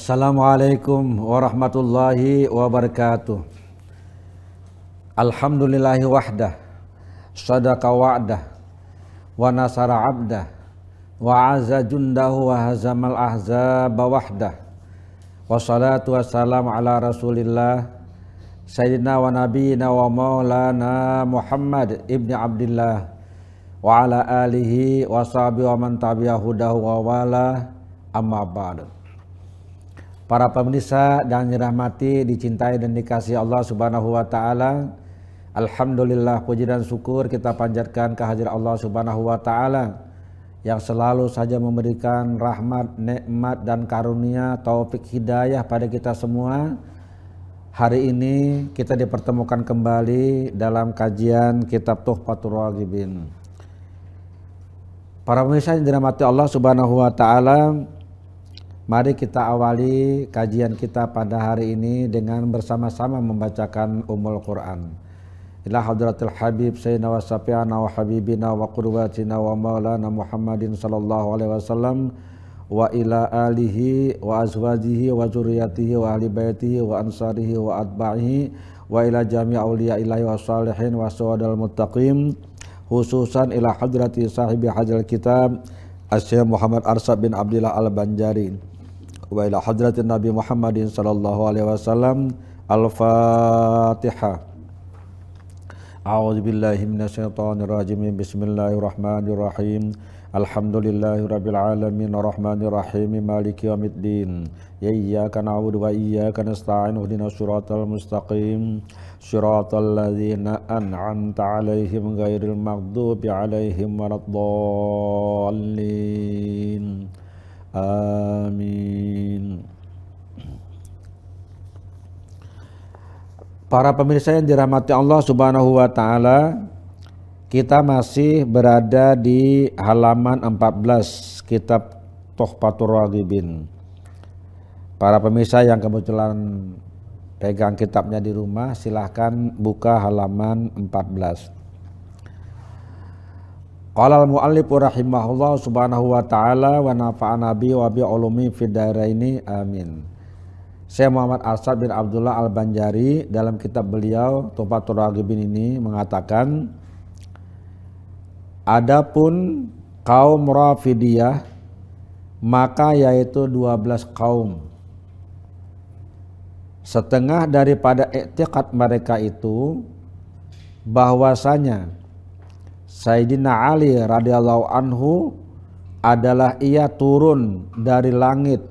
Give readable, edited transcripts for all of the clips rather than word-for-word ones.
Assalamualaikum warahmatullahi wabarakatuh. Alhamdulillahi wahdah, sadaqa wa'dah, wa nasara abdah, wa azza jundahu wa hazamal ahzaba wahdah. Wassalatu wassalamu ala rasulillah sayyidina wa nabiyina wa maulana Muhammad ibni Abdillah wa ala alihi wa sahbihi wa man tabi'ahudahu wa wala, amma ba'du. Para pemirsa dan dirahmati, dicintai dan dikasihi Allah Subhanahu wa taala. Alhamdulillah, puji dan syukur kita panjatkan kehadirat Allah Subhanahu wa taala yang selalu saja memberikan rahmat, nikmat dan karunia, taufik hidayah pada kita semua. Hari ini kita dipertemukan kembali dalam kajian kitab Tuhfatur Raghibin. Para pemirsa yang dirahmati Allah Subhanahu wa taala, mari kita awali kajian kita pada hari ini dengan bersama-sama membacakan Ummul Quran. Ila hadratil habib sayyidina wa syafi'ana wa habibina wa qurbatina wa maulana Muhammadin sallallahu alaihi wasallam wa ila alihi wa azwajihi wa zurriyatihi wa ahli baitihi wa ansarihi wa atba'ihi wa ila jami' awliya ilahi wa salihin wa sawadal muttaqin, khususan ila hadrati sahibi hadzal kitab Asy-Syaikh Muhammad Arsad bin Abdillah Al-Banjari wa ila hadratin Nabi Muhammadin sallallahu alaihi wasallam. Al-Fatihah. A'udzu billahi minasyaitonir rajim. Bismillahirrahmanirrahim. Alhamdulillahirabbil alamin arrahmanir rahim maliki yaumiddin. Iyyaka na'budu wa iyyaka nasta'in. Ihdinas shiratal mustaqim. Shiratal ladzina an'amta 'alaihim ghairil maghdubi 'alaihim waladdallin. Amin. Para pemirsa yang dirahmati Allah Subhanahu wa taala, kita masih berada di halaman 14 kitab Tuhfatur Raghibin. Para pemirsa yang kebetulan pegang kitabnya di rumah, silahkan buka halaman 14. Qala al-muallif rahimahullah subhanahu wa ta'ala wa nafa'ana bi wa bi ulumi fid dharaini amin. Syekh Muhammad Arsad bin Abdullah Al-Banjari dalam kitab beliau Tuhfatur Raghibin ini mengatakan, adapun kaum Rafidiyah maka yaitu 12 kaum. Setengah daripada i'tiqad mereka itu bahwasanya Sayyidina Ali radhiyallahu anhu adalah ia turun dari langit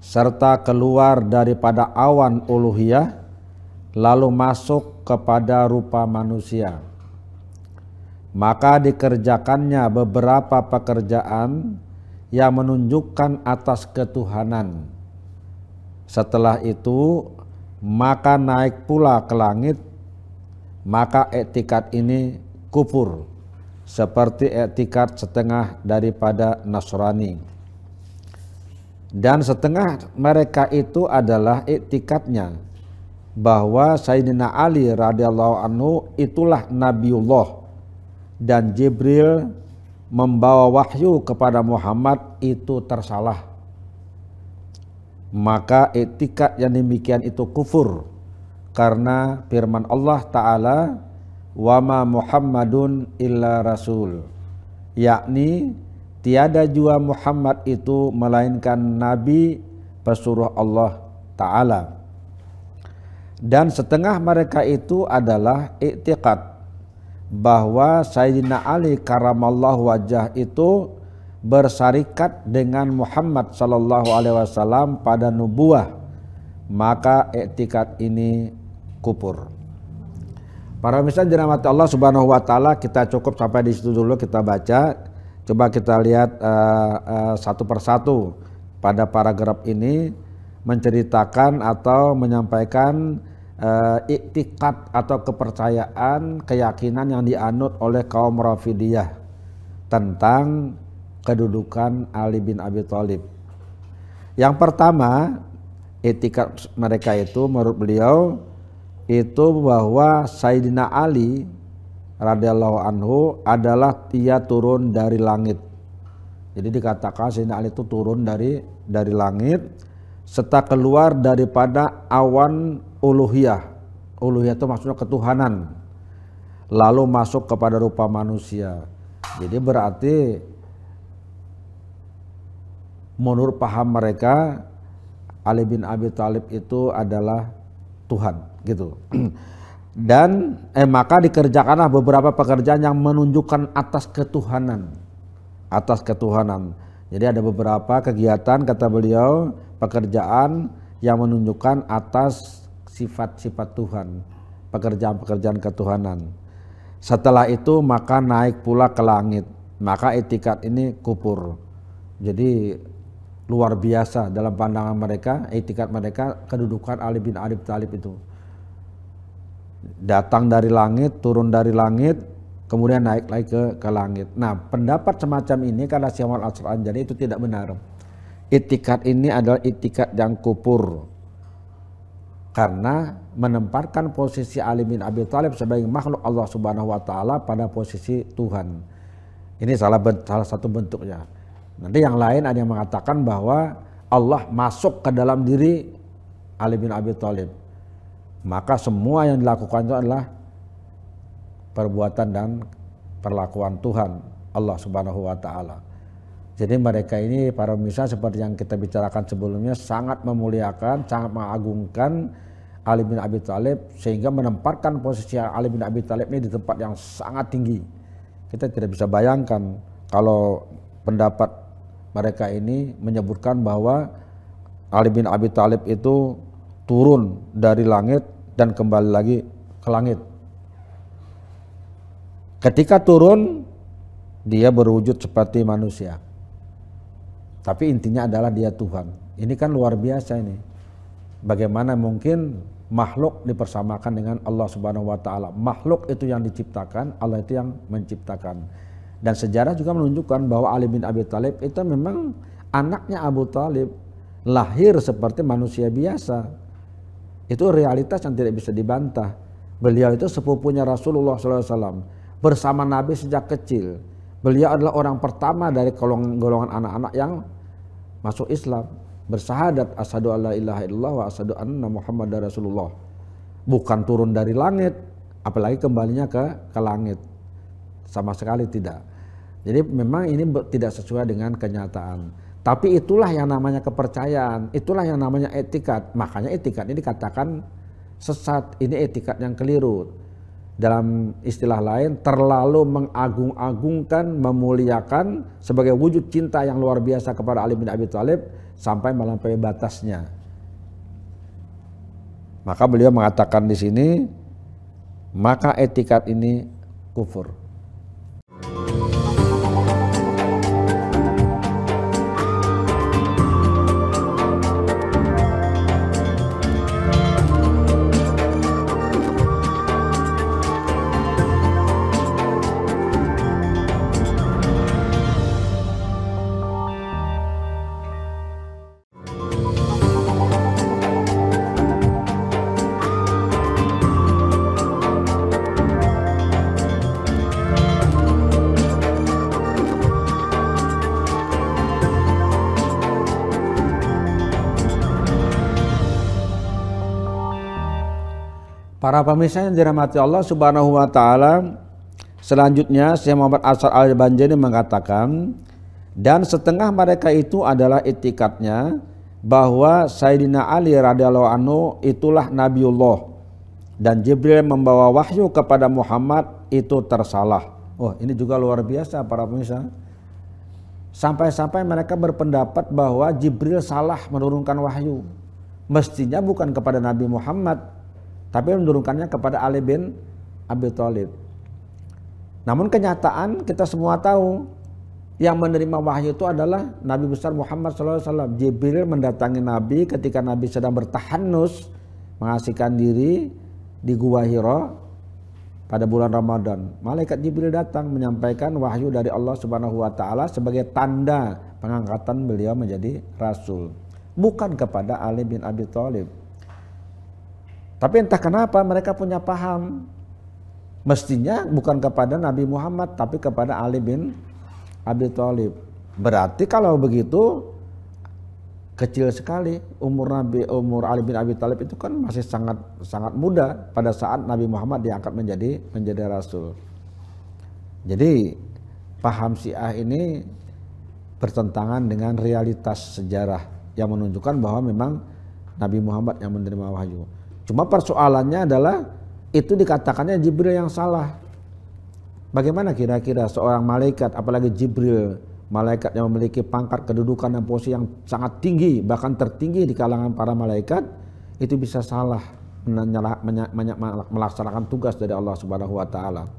serta keluar daripada awan uluhiyah lalu masuk kepada rupa manusia. Maka dikerjakannya beberapa pekerjaan yang menunjukkan atas ketuhanan. Setelah itu maka naik pula ke langit, maka i'tikad ini kufur seperti i'tikad setengah daripada Nasrani. Dan setengah mereka itu adalah i'tikadnya bahwa Sayyidina Ali radhiyallahu anhu itulah Nabiullah dan Jibril membawa wahyu kepada Muhammad itu tersalah. Maka i'tikad yang demikian itu kufur karena firman Allah Ta'ala, wa ma Muhammadun illa rasul, yakni tiada jua Muhammad itu melainkan nabi pesuruh Allah Ta'ala. Dan setengah mereka itu adalah i'tiqad bahwa Sayyidina Ali karamallahu wajah itu bersarikat dengan Muhammad sallallahu alaihi wasallam pada nubuwah, maka i'tikad ini kufur. Para pemirsa dirahmati Allah Subhanahu wa taala, kita cukup sampai di situ dulu kita baca. Coba kita lihat satu persatu pada paragraf ini menceritakan atau menyampaikan i'tikad atau kepercayaan, keyakinan yang dianut oleh kaum Rafidiyah tentang kedudukan Ali bin Abi Thalib. Yang pertama, i'tikad mereka itu menurut beliau itu bahwa Sayyidina Ali radhiyallahu anhu adalah ia turun dari langit. Jadi dikatakan Sayyidina Ali itu turun dari langit serta keluar daripada awan uluhiyah. Uluhiyah itu maksudnya ketuhanan, lalu masuk kepada rupa manusia. Jadi berarti menurut paham mereka Ali bin Abi Thalib itu adalah Tuhan gitu. Dan maka dikerjakanlah beberapa pekerjaan yang menunjukkan atas ketuhanan. Atas ketuhanan. Jadi ada beberapa kegiatan, kata beliau, pekerjaan yang menunjukkan atas sifat-sifat Tuhan, pekerjaan-pekerjaan ketuhanan. Setelah itu maka naik pula ke langit. Maka etikat ini kufur. Jadi luar biasa dalam pandangan mereka, etikat mereka, kedudukan Ali bin Abi Thalib itu. Datang dari langit, turun dari langit, kemudian naik lagi ke langit. Nah, pendapat semacam ini kata Syekh Muhammad Al-Asra'anjani itu tidak benar. Etikat ini adalah etikat yang kufur. Karena menempatkan posisi Ali bin Abi Thalib sebagai makhluk Allah Subhanahu wa taala pada posisi Tuhan. Ini salah satu bentuknya. Nanti yang lain ada yang mengatakan bahwa Allah masuk ke dalam diri Ali bin Abi Thalib. Maka semua yang dilakukan itu adalah perbuatan dan perlakuan Tuhan Allah Subhanahu wa taala. Jadi mereka ini para pemirsa seperti yang kita bicarakan sebelumnya sangat memuliakan, sangat mengagungkan Ali bin Abi Thalib sehingga menempatkan posisi Ali bin Abi Thalib ini di tempat yang sangat tinggi. Kita tidak bisa bayangkan kalau pendapat mereka ini menyebutkan bahwa Ali bin Abi Thalib itu turun dari langit dan kembali lagi ke langit. Ketika turun dia berwujud seperti manusia. Tapi intinya adalah dia Tuhan. Ini kan luar biasa ini. Bagaimana mungkin makhluk dipersamakan dengan Allah Subhanahu wa taala. Makhluk itu yang diciptakan, Allah itu yang menciptakan. Dan sejarah juga menunjukkan bahwa Ali bin Abi Thalib itu memang anaknya Abu Thalib, lahir seperti manusia biasa. Itu realitas yang tidak bisa dibantah. Beliau itu sepupunya Rasulullah SAW, bersama Nabi sejak kecil. Beliau adalah orang pertama dari golongan anak-anak yang masuk Islam, bersyahadat asyhadu alla ilaha illallah wa asyhadu anna Muhammadar Rasulullah. Bukan turun dari langit, apalagi kembalinya ke langit. Sama sekali tidak. Jadi memang ini tidak sesuai dengan kenyataan. Tapi itulah yang namanya kepercayaan, itulah yang namanya etikat. Makanya etikat ini dikatakan sesat, ini etikat yang keliru. Dalam istilah lain, terlalu mengagung-agungkan, memuliakan sebagai wujud cinta yang luar biasa kepada Ali bin Abi Thalib sampai melampaui batasnya. Maka beliau mengatakan di sini, maka etikat ini kufur. Para pemirsa yang dirahmati Allah Subhanahu wa taala, selanjutnya Syekh Muhammad Al-Asra'anjani mengatakan, dan setengah mereka itu adalah itikadnya bahwa Sayyidina Ali radhiyallahu anhu itulah Nabiullah dan Jibril membawa wahyu kepada Muhammad itu tersalah. Oh, ini juga luar biasa para pemirsa. Sampai-sampai mereka berpendapat bahwa Jibril salah menurunkan wahyu. Mestinya bukan kepada Nabi Muhammad, tapi menurunkannya kepada Ali bin Abi Thalib. Namun kenyataan kita semua tahu yang menerima wahyu itu adalah Nabi besar Muhammad SAW. Jibril mendatangi Nabi ketika Nabi sedang bertahanus, mengasihkan diri di Gua Hira pada bulan Ramadan. Malaikat Jibril datang menyampaikan wahyu dari Allah Subhanahu wa taala sebagai tanda pengangkatan beliau menjadi rasul, bukan kepada Ali bin Abi Thalib. Tapi entah kenapa mereka punya paham mestinya bukan kepada Nabi Muhammad tapi kepada Ali bin Abi Thalib. Berarti kalau begitu kecil sekali. Umur Ali bin Abi Thalib itu kan masih sangat muda pada saat Nabi Muhammad diangkat menjadi rasul. Jadi paham Syiah ini bertentangan dengan realitas sejarah yang menunjukkan bahwa memang Nabi Muhammad yang menerima wahyu. Cuma persoalannya adalah itu dikatakannya Jibril yang salah. Bagaimana kira-kira seorang malaikat, apalagi Jibril, malaikat yang memiliki pangkat kedudukan dan posisi yang sangat tinggi, bahkan tertinggi di kalangan para malaikat, itu bisa salah melaksanakan tugas dari Allah Subhanahu wa taala.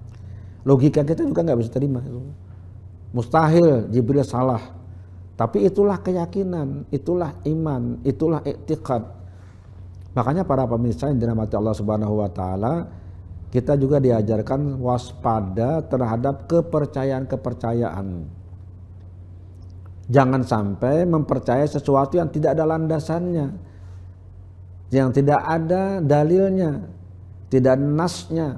Logika kita juga nggak bisa terima itu. Mustahil Jibril salah. Tapi itulah keyakinan, itulah iman, itulah i'tiqad. Makanya para pemirsa yang dirahmati Allah Subhanahu wa taala, kita juga diajarkan waspada terhadap kepercayaan-kepercayaan. Jangan sampai mempercayai sesuatu yang tidak ada landasannya, yang tidak ada dalilnya, tidak ada nasnya.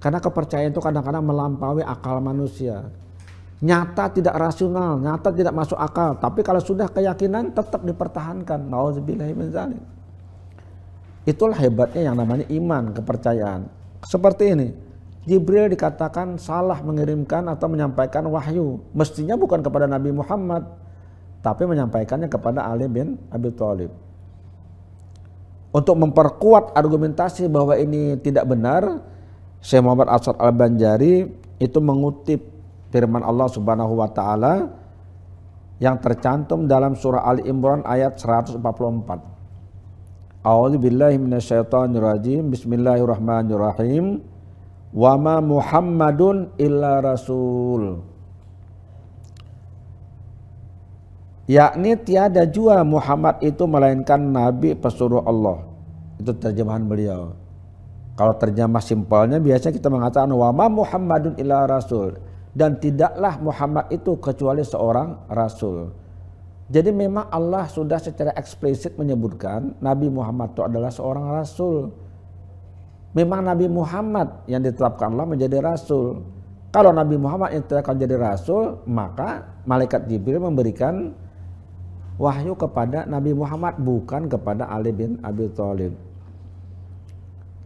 Karena kepercayaan itu kadang-kadang melampaui akal manusia. Nyata tidak rasional, nyata tidak masuk akal. Tapi kalau sudah keyakinan tetap dipertahankan. Nauzubillahi min dzalik. Itulah hebatnya yang namanya iman, kepercayaan. Seperti ini, Jibril dikatakan salah mengirimkan atau menyampaikan wahyu. Mestinya bukan kepada Nabi Muhammad, tapi menyampaikannya kepada Ali bin Abi Thalib. Untuk memperkuat argumentasi bahwa ini tidak benar, Syekh Muhammad Asad Al-Banjari itu mengutip firman Allah Subhanahu wa taala yang tercantum dalam surah Ali Imran ayat 144. A'udzubillahi minasyaitonirrajim. Bismillahirrahmanirrahim. Wa ma Muhammadun illa rasul. Yakni tiada jua Muhammad itu melainkan nabi pesuruh Allah. Itu terjemahan beliau. Kalau terjemah simpelnya biasanya kita mengatakan wa ma Muhammadun illa rasul. Dan tidaklah Muhammad itu kecuali seorang rasul. Jadi memang Allah sudah secara eksplisit menyebutkan Nabi Muhammad itu adalah seorang rasul. Memang Nabi Muhammad yang ditetapkan Allah menjadi rasul. Kalau Nabi Muhammad yang ditetapkan menjadi rasul, maka malaikat Jibril memberikan wahyu kepada Nabi Muhammad, bukan kepada Ali bin Abi Thalib.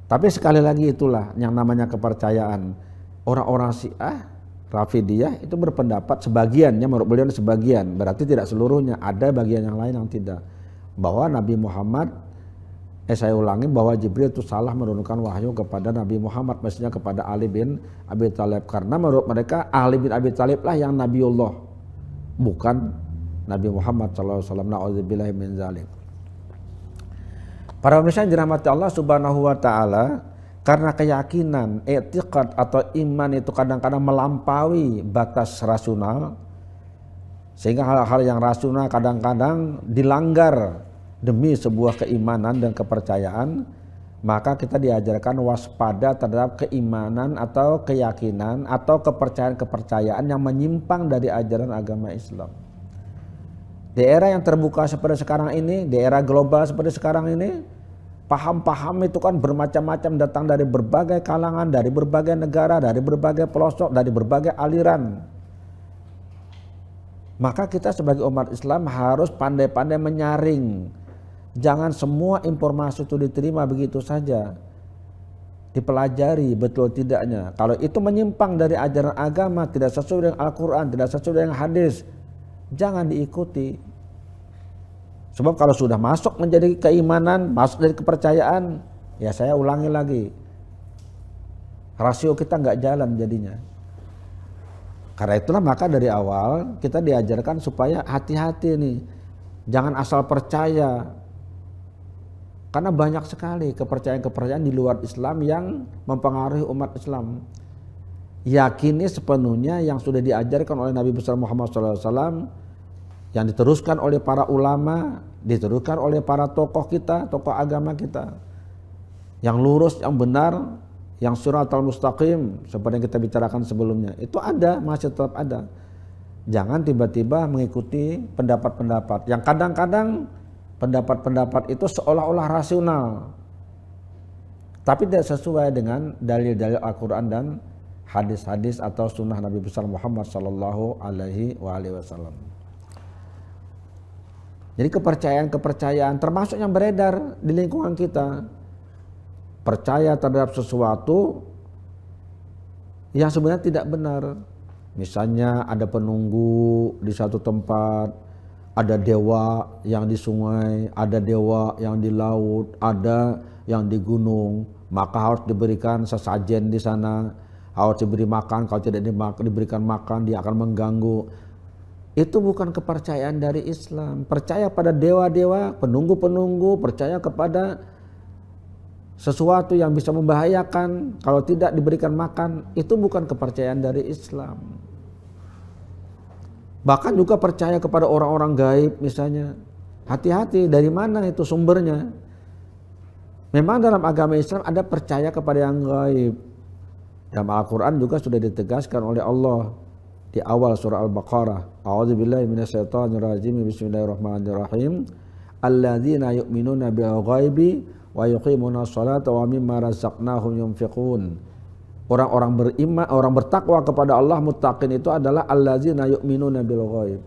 Tapi sekali lagi itulah yang namanya kepercayaan. Orang-orang Syiah Rafidiyah itu berpendapat sebagiannya, menurut beliau sebagian, berarti tidak seluruhnya, ada bagian yang lain yang tidak, bahwa Nabi Muhammad, saya ulangi, bahwa Jibril itu salah menurunkan wahyu kepada Nabi Muhammad, maksudnya kepada Ali bin Abi Thalib, karena menurut mereka Ali bin Abi Thalib lah yang Nabiullah, bukan Nabi Muhammad SAW. Na'udzubillahi min dzalik. Para pemirsa yang dirahmati Allah Subhanahu wa taala, karena keyakinan, i'tiqad atau iman itu kadang-kadang melampaui batas rasional, sehingga hal-hal yang rasional kadang-kadang dilanggar demi sebuah keimanan dan kepercayaan, maka kita diajarkan waspada terhadap keimanan atau keyakinan atau kepercayaan-kepercayaan yang menyimpang dari ajaran agama Islam. Di era yang terbuka seperti sekarang ini, di era global seperti sekarang ini, paham-paham itu kan bermacam-macam, datang dari berbagai kalangan, dari berbagai negara, dari berbagai pelosok, dari berbagai aliran. Maka kita sebagai umat Islam harus pandai-pandai menyaring. Jangan semua informasi itu diterima begitu saja. Dipelajari betul tidaknya. Kalau itu menyimpang dari ajaran agama, tidak sesuai dengan Al-Quran, tidak sesuai dengan hadis, jangan diikuti. Sebab kalau sudah masuk menjadi keimanan, masuk dari kepercayaan, ya saya ulangi lagi, rasio kita nggak jalan jadinya. Karena itulah maka dari awal kita diajarkan supaya hati-hati nih, jangan asal percaya. Karena banyak sekali kepercayaan-kepercayaan di luar Islam yang mempengaruhi umat Islam. Yakini sepenuhnya yang sudah diajarkan oleh Nabi besar Muhammad SAW, yang diteruskan oleh para ulama, diteruskan oleh para tokoh kita, tokoh agama kita, yang lurus, yang benar, yang siratal mustaqim, seperti yang kita bicarakan sebelumnya, itu ada, masih tetap ada. Jangan tiba-tiba mengikuti pendapat-pendapat yang kadang-kadang pendapat-pendapat itu seolah-olah rasional, tapi tidak sesuai dengan dalil-dalil Al-Quran dan hadis-hadis atau sunnah Nabi besar Muhammad SAW. Jadi kepercayaan-kepercayaan termasuk yang beredar di lingkungan kita. Percaya terhadap sesuatu yang sebenarnya tidak benar. Misalnya ada penunggu di satu tempat, ada dewa yang di sungai, ada dewa yang di laut, ada yang di gunung, maka harus diberikan sesajen di sana, harus diberi makan, kalau tidak diberikan makan dia akan mengganggu. Itu bukan kepercayaan dari Islam. Percaya pada dewa-dewa, penunggu-penunggu, percaya kepada sesuatu yang bisa membahayakan kalau tidak diberikan makan, itu bukan kepercayaan dari Islam. Bahkan juga percaya kepada orang-orang gaib misalnya. Hati-hati, dari mana itu sumbernya? Memang dalam agama Islam ada percaya kepada yang gaib. Dalam Al-Quran juga sudah ditegaskan oleh Allah di awal surah Al-Baqarah. A'udzubillahi minasyaitonirrajim. Bismillahirrahmanirrahim. Alladzina yu'minuna bil ghaibi wa yuqimuna sholata wa mimma razaqnahum yunfiqun. Orang-orang beriman, orang bertakwa kepada Allah, muttaqin itu adalah alladzina yu'minuna bil ghaib.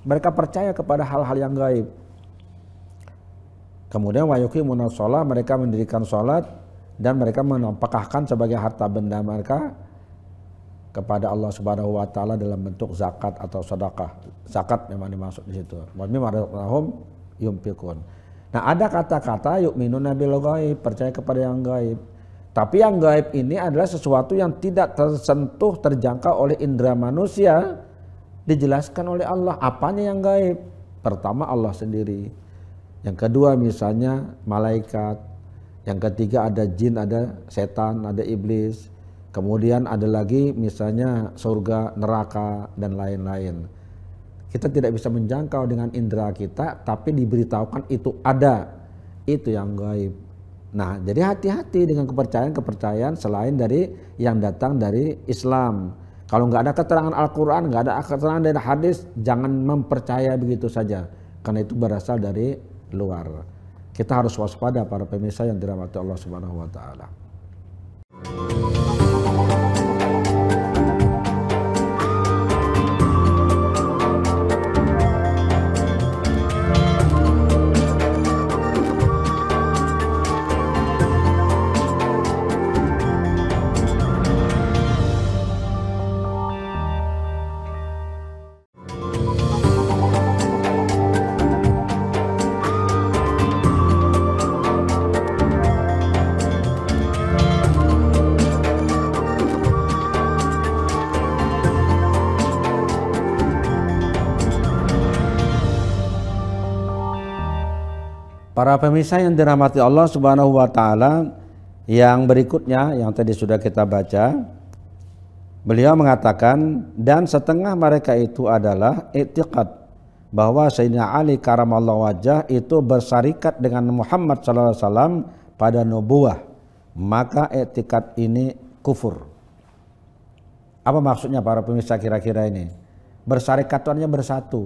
Mereka percaya kepada hal-hal yang gaib. Kemudian wa yuqimuna sholat, mereka mendirikan salat dan mereka menafkahkan sebagai harta benda mereka kepada Allah Subhanahu wa taala dalam bentuk zakat atau sedekah. Zakat memang dimaksud di situ. Wa mimma razaqnahum yunfiqun. Nah, ada kata-kata yu'minuna bil ghaib, percaya kepada yang gaib. Tapi yang gaib ini adalah sesuatu yang tidak tersentuh, terjangkau oleh indera manusia. Dijelaskan oleh Allah apanya yang gaib. Pertama Allah sendiri. Yang kedua misalnya malaikat. Yang ketiga ada jin, ada setan, ada iblis. Kemudian ada lagi misalnya surga, neraka, dan lain-lain. Kita tidak bisa menjangkau dengan indera kita, tapi diberitahukan itu ada. Itu yang gaib. Nah, jadi hati-hati dengan kepercayaan-kepercayaan selain dari yang datang dari Islam. Kalau nggak ada keterangan Al-Quran, nggak ada keterangan dari hadis, jangan mempercaya begitu saja. Karena itu berasal dari luar. Kita harus waspada para pemirsa yang dirahmati Allah Subhanahu wa taala. Para pemirsa yang dirahmati Allah Subhanahu wa taala, yang berikutnya yang tadi sudah kita baca, beliau mengatakan dan setengah mereka itu adalah i'tiqad bahwa Sayyidina Ali karamallahu wajah itu bersarikat dengan Muhammad sallallahu alaihi wasallam pada nubuwah, maka i'tiqad ini kufur. Apa maksudnya para pemirsa kira-kira ini? Bersarikat itu artinya bersatu.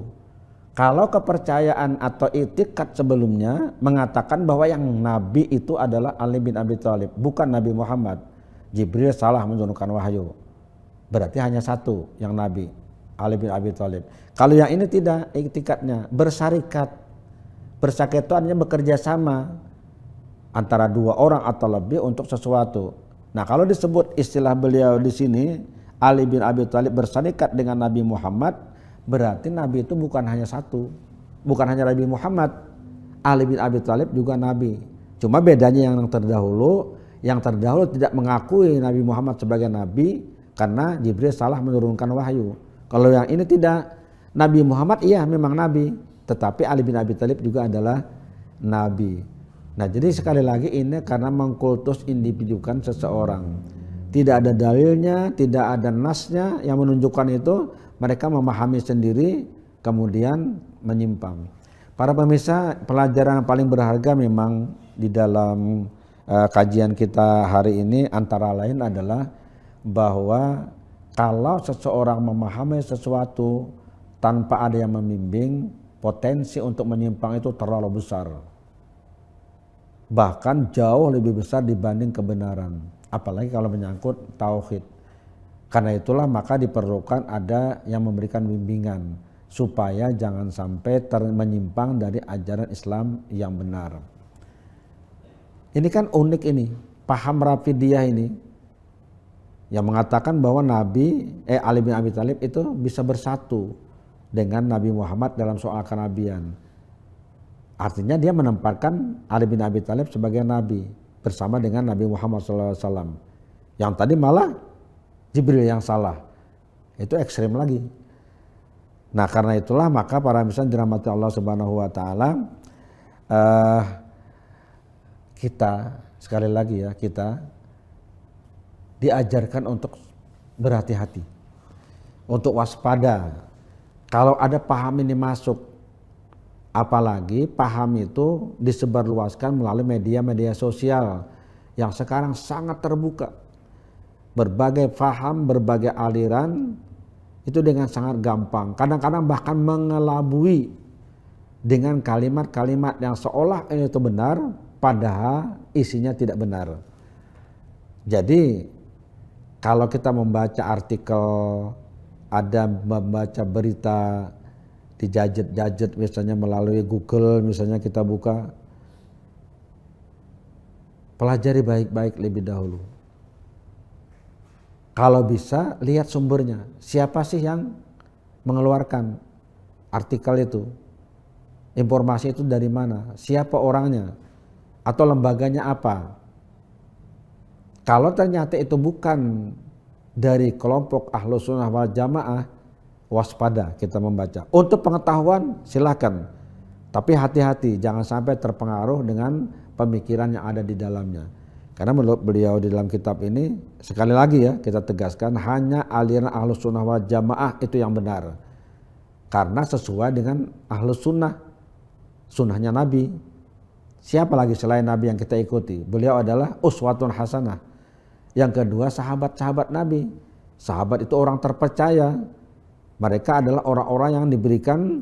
Kalau kepercayaan atau i'tiqad sebelumnya mengatakan bahwa yang Nabi itu adalah Ali bin Abi Thalib, bukan Nabi Muhammad. Jibril salah menurunkan wahyu. Berarti hanya satu yang Nabi, Ali bin Abi Thalib. Kalau yang ini tidak, i'tiqadnya bersarikat. Bersarikat itu artinya bekerja sama antara dua orang atau lebih untuk sesuatu. Nah, kalau disebut istilah beliau di sini, Ali bin Abi Thalib bersarikat dengan Nabi Muhammad, berarti Nabi itu bukan hanya satu, bukan hanya Nabi Muhammad, Ali bin Abi Thalib juga Nabi. Cuma bedanya yang terdahulu tidak mengakui Nabi Muhammad sebagai Nabi karena Jibril salah menurunkan wahyu. Kalau yang ini tidak, Nabi Muhammad iya memang Nabi, tetapi Ali bin Abi Thalib juga adalah Nabi. Nah, jadi sekali lagi ini karena mengkultus individukan seseorang. Tidak ada dalilnya, tidak ada nasnya yang menunjukkan itu. Mereka memahami sendiri kemudian menyimpang. Para pemirsa, pelajaran yang paling berharga memang di dalam kajian kita hari ini antara lain adalah bahwa kalau seseorang memahami sesuatu tanpa ada yang membimbing, potensi untuk menyimpang itu terlalu besar. Bahkan jauh lebih besar dibanding kebenaran. Apalagi kalau menyangkut tauhid. Karena itulah maka diperlukan ada yang memberikan bimbingan. supaya jangan sampai menyimpang dari ajaran Islam yang benar. Ini kan unik ini, paham Rafidiyah ini yang mengatakan bahwa Ali bin Abi Thalib itu bisa bersatu dengan Nabi Muhammad dalam soal kenabian. Artinya dia menempatkan Ali bin Abi Thalib sebagai nabi bersama dengan Nabi Muhammad SAW. Yang tadi malah Jibril yang salah. Itu ekstrim lagi. Nah, karena itulah maka para misal dirahmati Allah Subhanahu wa taala, kita sekali lagi ya, kita diajarkan untuk berhati-hati, untuk waspada. Kalau ada paham ini masuk, apalagi paham itu disebarluaskan melalui media-media sosial yang sekarang sangat terbuka. Berbagai paham, berbagai aliran itu dengan sangat gampang. Kadang-kadang bahkan mengelabui dengan kalimat-kalimat yang seolah itu benar, padahal isinya tidak benar. Jadi kalau kita membaca artikel, ada membaca berita di gadget misalnya melalui Google, misalnya kita buka, pelajari baik-baik lebih dahulu. Kalau bisa lihat sumbernya, siapa sih yang mengeluarkan artikel itu, informasi itu dari mana, siapa orangnya, atau lembaganya apa. Kalau ternyata itu bukan dari kelompok Ahlus Sunnah wal Jamaah, waspada kita membaca. Untuk pengetahuan silakan, tapi hati-hati jangan sampai terpengaruh dengan pemikiran yang ada di dalamnya. Karena menurut beliau di dalam kitab ini, sekali lagi ya kita tegaskan, hanya aliran Ahlus Sunnah wal Jamaah itu yang benar. Karena sesuai dengan Ahlus Sunnah, sunnahnya Nabi. Siapa lagi selain Nabi yang kita ikuti? Beliau adalah uswatun hasanah. Yang kedua, sahabat-sahabat Nabi. Sahabat itu orang terpercaya. Mereka adalah orang-orang yang diberikan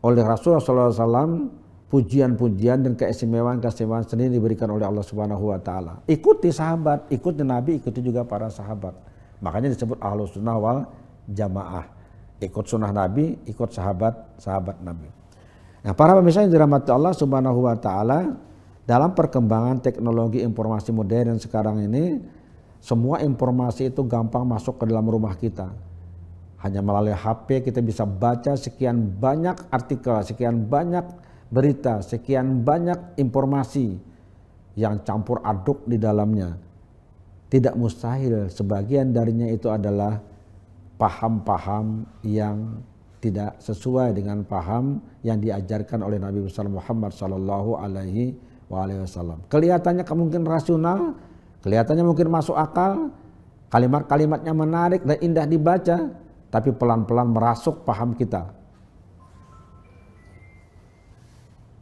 oleh Rasulullah SAW pujian-pujian dan keistimewaan-keistimewaan sendiri diberikan oleh Allah Subhanahu wa taala. Ikuti sahabat, ikuti Nabi, ikuti juga para sahabat. Makanya disebut Ahlus Sunnah wal Jamaah. Ikut sunnah Nabi, ikut sahabat Nabi. Nah, para pemirsa yang dirahmati Allah Subhanahu wa taala, dalam perkembangan teknologi informasi modern sekarang ini, semua informasi itu gampang masuk ke dalam rumah kita. Hanya melalui HP kita bisa baca sekian banyak artikel, sekian banyak berita, sekian banyak informasi yang campur aduk di dalamnya. Tidak mustahil sebagian darinya itu adalah paham-paham yang tidak sesuai dengan paham yang diajarkan oleh Nabi besar Muhammad sallallahu alaihi wasallam. Kelihatannya mungkin rasional, kelihatannya mungkin masuk akal, kalimat-kalimatnya menarik dan indah dibaca, tapi pelan-pelan merasuk paham kita.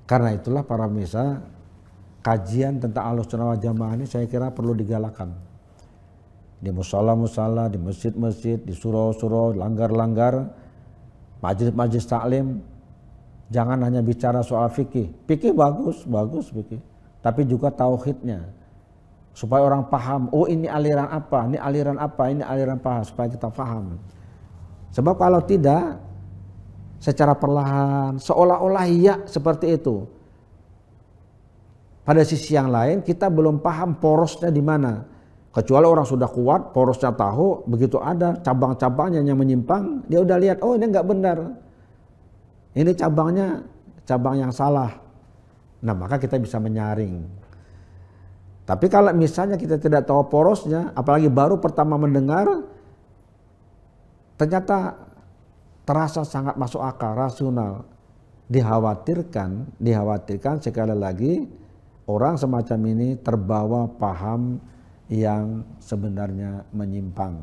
Karena itulah para pemirsa, kajian tentang Ahlus Sunnah wal Jamaah ini saya kira perlu digalakan. Di musala-musala, di masjid-masjid, di surau-surau, langgar-langgar, majelis-majelis taklim, jangan hanya bicara soal fikih. Fikih bagus fikih, tapi juga tauhidnya. Supaya orang paham, oh ini aliran apa, ini aliran apa, ini aliran apa, supaya kita paham. Sebab kalau tidak, secara perlahan, seolah-olah iya seperti itu. Pada sisi yang lain kita belum paham porosnya di mana. Kecuali orang sudah kuat, porosnya tahu, begitu ada cabang-cabangnya yang menyimpang, dia udah lihat, oh ini nggak benar. Ini cabangnya cabang yang salah. Nah, maka kita bisa menyaring. Tapi kalau misalnya kita tidak tahu porosnya, apalagi baru pertama mendengar, ternyata terasa sangat masuk akal, rasional. Dikhawatirkan sekali lagi orang semacam ini terbawa paham yang sebenarnya menyimpang.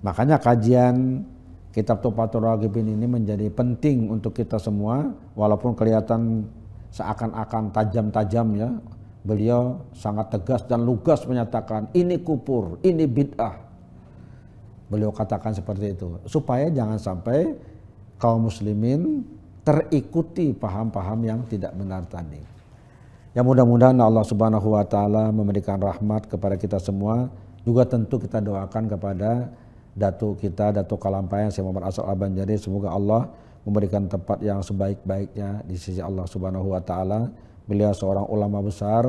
Makanya kajian kitab Tuhfatul Raghibin ini menjadi penting untuk kita semua, walaupun kelihatan seakan-akan tajam-tajam ya. Beliau sangat tegas dan lugas menyatakan ini kufur, ini bid'ah. Beliau katakan seperti itu, supaya jangan sampai kaum muslimin terikuti paham-paham yang tidak benar tadi. Ya, mudah-mudahan Allah Subhanahu wa taala memberikan rahmat kepada kita semua. Juga tentu kita doakan kepada Datuk kita, Datuk Kalampayan, Syekh Muhammad As'ad Al-Banjari. Semoga Allah memberikan tempat yang sebaik-baiknya di sisi Allah Subhanahu wa taala. Beliau seorang ulama besar,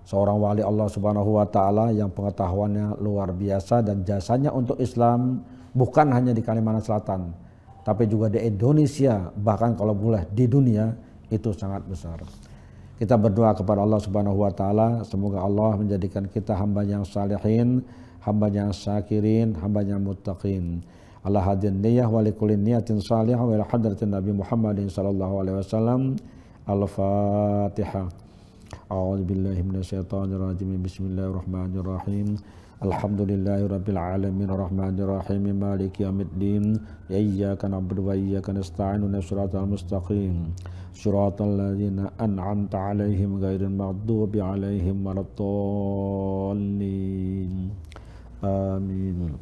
seorang wali Allah Subhanahu wa taala yang pengetahuannya luar biasa dan jasanya untuk Islam bukan hanya di Kalimantan Selatan, tapi juga di Indonesia, bahkan kalau boleh di dunia, itu sangat besar. Kita berdoa kepada Allah Subhanahu wa taala, semoga Allah menjadikan kita hamba yang salihin, hamba yang syakirin, hamba yang muttaqin. Ala hadin niyah wa likulli niyatin salihah wa ila hadratin Nabi Muhammadin sallallahu alaihi wasallam. Al-Fatihah. A'udzu billahi minasyaitonir rajim. Bismillahirrahmanirrahim. Alhamdulillahi rabbil alamin arrahmanir rahim maliki yaumiddin. Iyyaka na'budu wa iyyaka nasta'in ihdinas siratal mustaqim. Shiratal ladzina an'amta 'alaihim ghairil maghdubi 'alaihim waladdallin. Amin.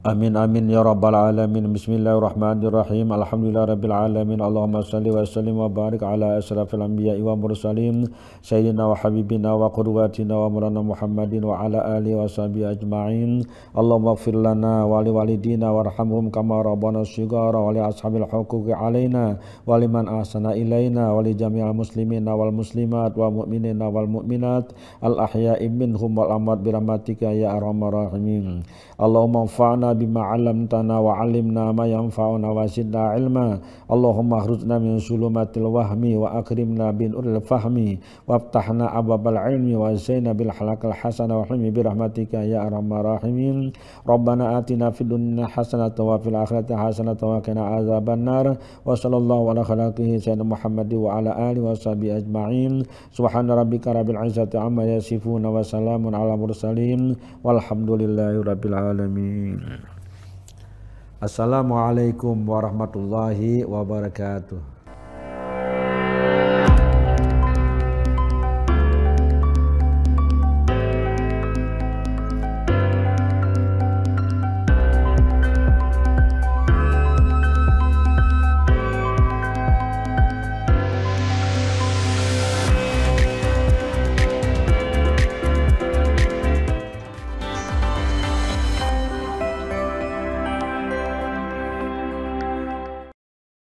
Amin amin ya rabbal alamin. Bismillahirrahmanirrahim. Alhamdulillahirabbil alamin. Allahumma shalli wa sallim wa barik ala asrafil anbiya'i wa mursalin sayyidina wa habibina wa qudwatina wa maulana Muhammadin wa ala alihi wa sahbihi ajma'in. Allahumma ighfir lana wa li walidina warhamhum kama rabbana shighara wa li ashabil huquqi alaina wa liman ahsana ilaina wa li jami'il muslimina wal muslimat wa mu'minina wal mu'minat al ahya'i minhum wal amwat bi rahmatika ya arhamar rahimin. Allahumma anfa'na bima 'allamtana wa 'allimna ma yanfa'una wa zidna ilma. Allahumma akhrujna min sulumatil wahmi wa akrimna bin uril fahmi waftahna abwabal ilmi wa zaina bil halakal hasana wa hilmi bi rahmatika ya arhamar rahimin. Rabbana atina fid dunya hasanatan wa fil akhirati hasanatan wa qina azabannar. Wa sallallahu ala khalqihi sayyidina Muhammadin wa ala alihi wa sahbihi ajma'in. Subhana rabbika rabbil izzati amma yasifun wa salamun ala mursalin walhamdulillahi rabbil alamin. Assalamualaikum warahmatullahi wabarakatuh.